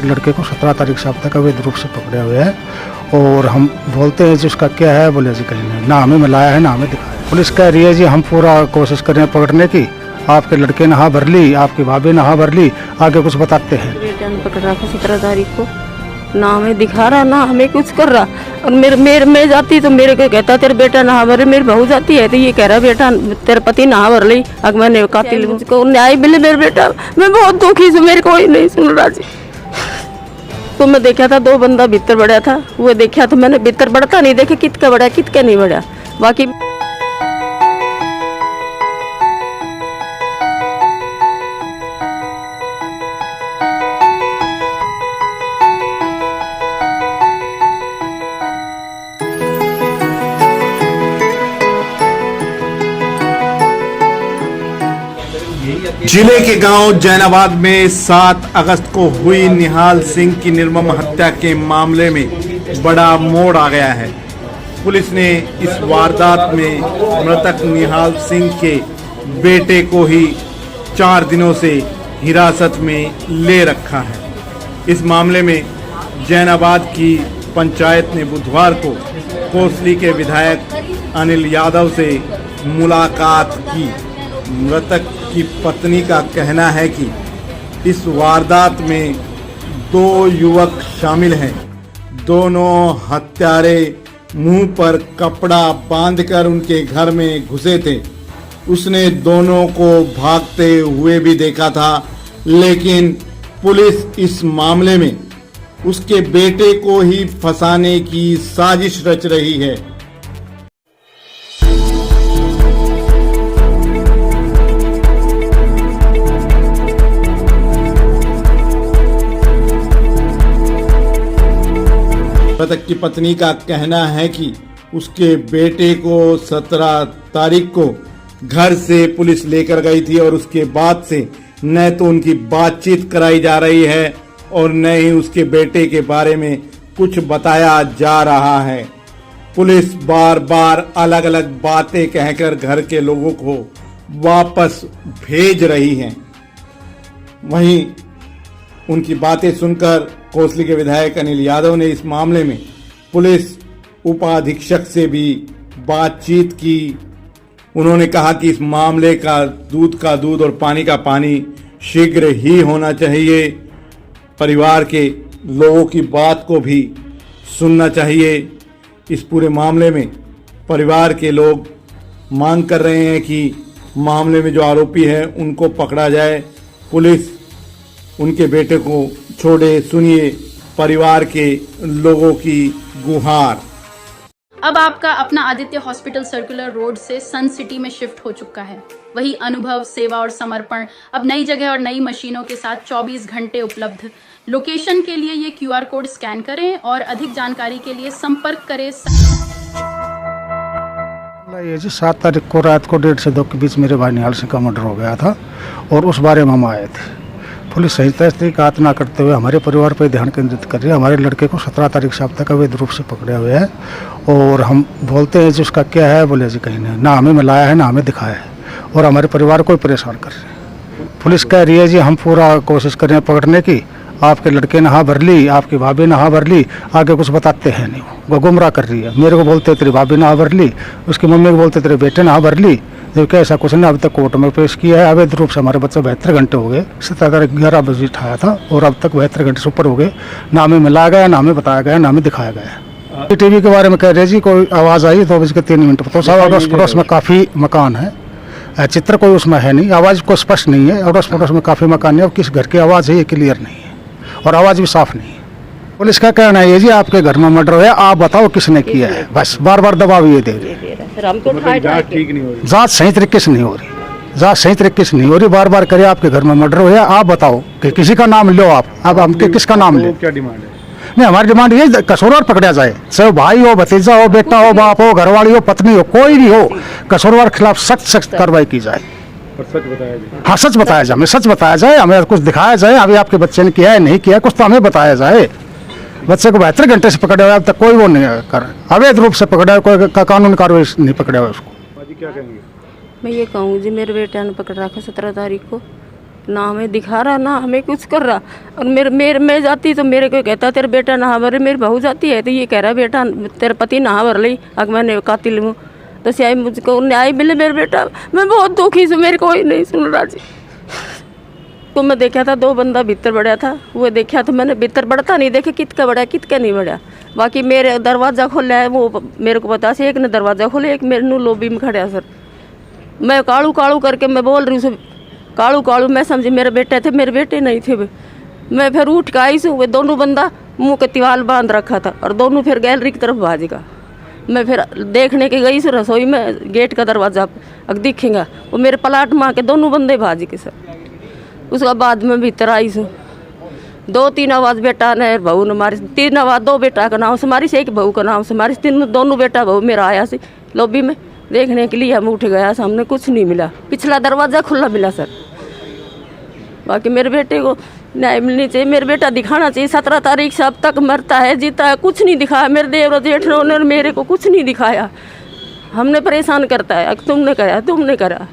लड़के को 17 तारीख से अब तक अवैध रूप से पकड़े हुए हैं और हम बोलते हैं जी उसका क्या है, बोले जी कहीं नहीं, ना हमें मिलाया है ना हमें दिखाया। पुलिस कह रही है जी हम पूरा कोशिश कर रहे हैं पकड़ने की, आपके लड़के ने हाँ भर ली, आपकी भाभी ने हाँ भर ली, आगे कुछ बताते हैं। बेटा ने पकड़ रखा 17 तारीख को, ना हमें दिखा रहा ना हमें कुछ कर रहा। और मेरे मैं जाती तो मेरे को कहता तेरे बेटा नहा भरे, मेरी बहू जाती है तो ये कह रहा बेटा तेरे पति नहा भर ली। अगर मैंने कातिल मुझको न्याय मिले मेरे बेटा, मैं बहुत दुखी हूँ, मेरे कोई नहीं सुन रहा जी। तो मैं देखा था 2 बंदा भीतर बढ़ा था, वो देखा तो मैंने भीतर बढ़ता नहीं देखा कितका बढ़ा कितका नहीं बढ़ा। बाकी जिले के गांव जैनाबाद में 7 अगस्त को हुई निहाल सिंह की निर्मम हत्या के मामले में बड़ा मोड़ आ गया है। पुलिस ने इस वारदात में मृतक निहाल सिंह के बेटे को ही 4 दिनों से हिरासत में ले रखा है। इस मामले में जैनाबाद की पंचायत ने बुधवार को कोसली के विधायक अनिल यादव से मुलाकात की। मृतक की पत्नी का कहना है कि इस वारदात में 2 युवक शामिल हैं। दोनों हत्यारे मुंह पर कपड़ा बांधकर उनके घर में घुसे थे। उसने दोनों को भागते हुए भी देखा था, लेकिन पुलिस इस मामले में उसके बेटे को ही फंसाने की साजिश रच रही है। मृतक की पत्नी का कहना है कि उसके बेटे को 17 तारीख को घर से पुलिस लेकर गई थी और उसके बाद से न तो उनकी बातचीत कराई जा रही है और न ही उसके बेटे के बारे में कुछ बताया जा रहा है। पुलिस बार बार अलग अलग बातें कहकर घर के लोगों को वापस भेज रही है। वहीं उनकी बातें सुनकर कोसली के विधायक अनिल यादव ने इस मामले में पुलिस उपाधीक्षक से भी बातचीत की। उन्होंने कहा कि इस मामले का दूध और पानी का पानी शीघ्र ही होना चाहिए। परिवार के लोगों की बात को भी सुनना चाहिए। इस पूरे मामले में परिवार के लोग मांग कर रहे हैं कि मामले में जो आरोपी है उनको पकड़ा जाए, पुलिस उनके बेटे को छोड़े। सुनिए परिवार के लोगों की गुहार। अब आपका अपना आदित्य हॉस्पिटल सर्कुलर रोड से सन सिटी में शिफ्ट हो चुका है। वही अनुभव, सेवा और समर्पण अब नई जगह और नई मशीनों के साथ 24 घंटे उपलब्ध। लोकेशन के लिए ये QR कोड स्कैन करें और अधिक जानकारी के लिए संपर्क करें। ये जी 7 तारीख को रात को 1:30 से 2 के बीच मेरे भाई निहाल सिंह का मर्डर हो गया था और उस बारे में हम आए थे। पुलिस सही तहकीकात ना करते हुए हमारे परिवार पर ध्यान केंद्रित कर रही है। हमारे लड़के को 17 तारीख से अब तक अवैध रूप से पकड़े हुए हैं और हम बोलते हैं जी उसका क्या है, बोले जी कहीं नहीं, ना हमें मिलाया है ना हमें दिखाया है और हमारे परिवार को परेशान कर रहे हैं। पुलिस कह रही है जी हम पूरा कोशिश कर रहे हैं पकड़ने की, आपके लड़के ने हाँ भर ली, आपकी भाभी ने हाँ भर ली, आगे कुछ बताते हैं नहीं। वो गुमराह कर रही है। मेरे को बोलते तेरी भाभी ने हाँ भर ली, उसकी मम्मी को बोलते तेरे बेटे ने हाँ भर ली, जबकि ऐसा कुछ नहीं। अभी तक कोर्ट में पेश किया है। अवैध रूप से हमारे बच्चे 72 घंटे हो गए। 17 तारीख 11 बजे उठाया था और अब तक 72 घंटे से ऊपर हो गए। ना हमें मिलाया गया, ना हमें बताया गया, ना हमें दिखाया गया। टीवी के बारे में कह रहे जी कोई आवाज़ आई 2:03 पर, तो सब अड़ोस पड़ोस में काफ़ी मकान है, चित्र कोई उसमें है नहीं, आवाज़ कोई स्पष्ट नहीं है। अड़ोस पड़ोस में काफ़ी मकान है और किस घर की आवाज़ है ये क्लियर नहीं है और आवाज़ भी साफ नहीं है। पुलिस का कहना है ये जी आपके घर में मर्डर हुआ, आप बताओ किसने किया है। बस बार बार दबाव ये दे रहे हैं। जांच सही तरीके से नहीं हो रही, जांच सही तरीके से नहीं हो रही। बार बार करे आपके घर में मर्डर हुआ, आप बताओ कि किसी का नाम लो आप। अब हम किसका नाम ले? क्या डिमांड है? नहीं, हमारी डिमांड ये कसूरवार पकड़ा जाए, चाहे भाई हो, भतीजा हो, बेटा हो, बाप हो, घरवाली हो, पत्नी हो, कोई भी हो, कसूरवार के खिलाफ सख्त कार्रवाई की जाए। सच बताया जाए। हाँ सच बताया जाए, हमें सच बताया जाए, हमें कुछ दिखाया जाए। अभी आपके बच्चे ने किया है नहीं किया, कुछ तो हमें बताया जाए। बच्चे को 72 घंटे से पकड़े हुए, अब तक कोई वो नहीं कर, अवैध रूप से पकड़ा है, कोई कानूनी कार्रवाई नहीं पकड़ा हुआ उसको। क्या कहेंगे? मैं ये कहूँ जी मेरे बेटे ने पकड़ रखा 17 तारीख को, ना हमें दिखा रहा ना हमें कुछ कर रहा। और मैं जाती तो मेरे को कहता तेरा बेटा नहा भरे, मेरी बहू जाती है तो ये कह रहा बेटा तेरा पति नहा भर ली, अगर मैंने कातिल हूँ तो शायद मुझको न्याय मिले मेरे बेटा। मैं बहुत दुखी हूँ, मेरे कोई नहीं सुन रहा जी। तो मैं देखा था 2 बंदा भीतर बढ़ा था, वो देखा तो मैंने भीतर बढ़ता नहीं देखे कितका बढ़ा कितका नहीं बढ़ा। बाकी मेरे दरवाज़ा खोला है वो मेरे को पता से, एक ने दरवाज़ा खोला एक मेरे नू लोबी में खड़ा सर। मैं कालू कालू करके मैं बोल रही हूँ कालू कालू, मैं समझी मेरे बेटे थे, मेरे बेटे नहीं थे वे। मैं फिर उठ के आई हूँ, वे दोनों बंदा मुँह के तिवाल बांध रखा था और दोनों फिर गैलरी की तरफ भाजेगा। मैं फिर देखने के गई सर रसोई में गेट का दरवाज़ा अब दिखेगा, वो मेरे पलाट माँ के दोनों बंदे भाजी के सर। उसका बाद में भीतर आई हूँ, 2-3 आवाज़ बेटा ने बहू ने मारी, 3 आवाज़ 2 बेटा का नाम से मारी से, 1 बहू का नाम से मारी, 3 दोनों बेटा बहू मेरा आया से लॉबी में देखने के लिए। हम उठ गया, सामने कुछ नहीं मिला, पिछला दरवाज़ा खुला मिला सर। बाकी मेरे बेटे को न्याय मिलनी चाहिए, मेरे बेटा दिखाना चाहिए। 17 तारीख से अब तक मरता है जीता है, कुछ नहीं दिखाया। मेरे देवर जेठ ने मेरे को कुछ नहीं दिखाया, हमने परेशान करता है, तुमने करा।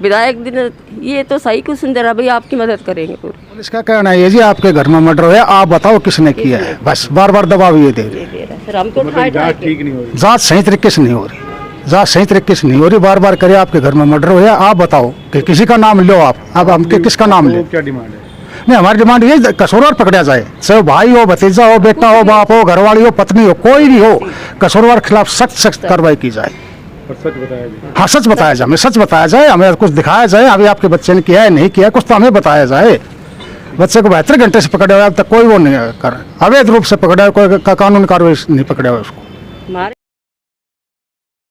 विधायक दिन ये तो सही कुछ नहीं दे रहा, भाई आपकी मदद करेंगे पूरी। पुलिस का कहना है ये जी आपके घर में मर्डर हुआ, आप बताओ किसने किया है, बस बार बार दबाव ये दे रहे। सर हम तो जांच सही तरीके से नहीं हो रही, जांच सही तरीके से नहीं हो रही, बार बार करे आपके घर में मर्डर हुआ, आप बताओ कि किसी का नाम लो आप, अब हम किसका नाम ले। क्या डिमांड है? नहीं हमारी डिमांड ये कसूरवार पकड़ा जाए, चाहे भाई हो, भतीजा हो, बेटा हो, बाप हो, घरवाली हो, पत्नी हो, कोई भी हो, कसूरवार के खिलाफ सख्त कार्रवाई की जाए। और सच बताया जाए। हाँ सच बताया जाए, हमें सच बताया जाए, हमें कुछ दिखाया जाए, अभी आपके बच्चे ने किया है नहीं किया है कुछ तो हमें बताया जाए। बच्चे को 72 घंटे से पकड़े हुए अब तक कोई वो नहीं कर, अवैध रूप से पकड़ा है, कोई कानूनी कार्रवाई नहीं पकड़ा हुआ उसको।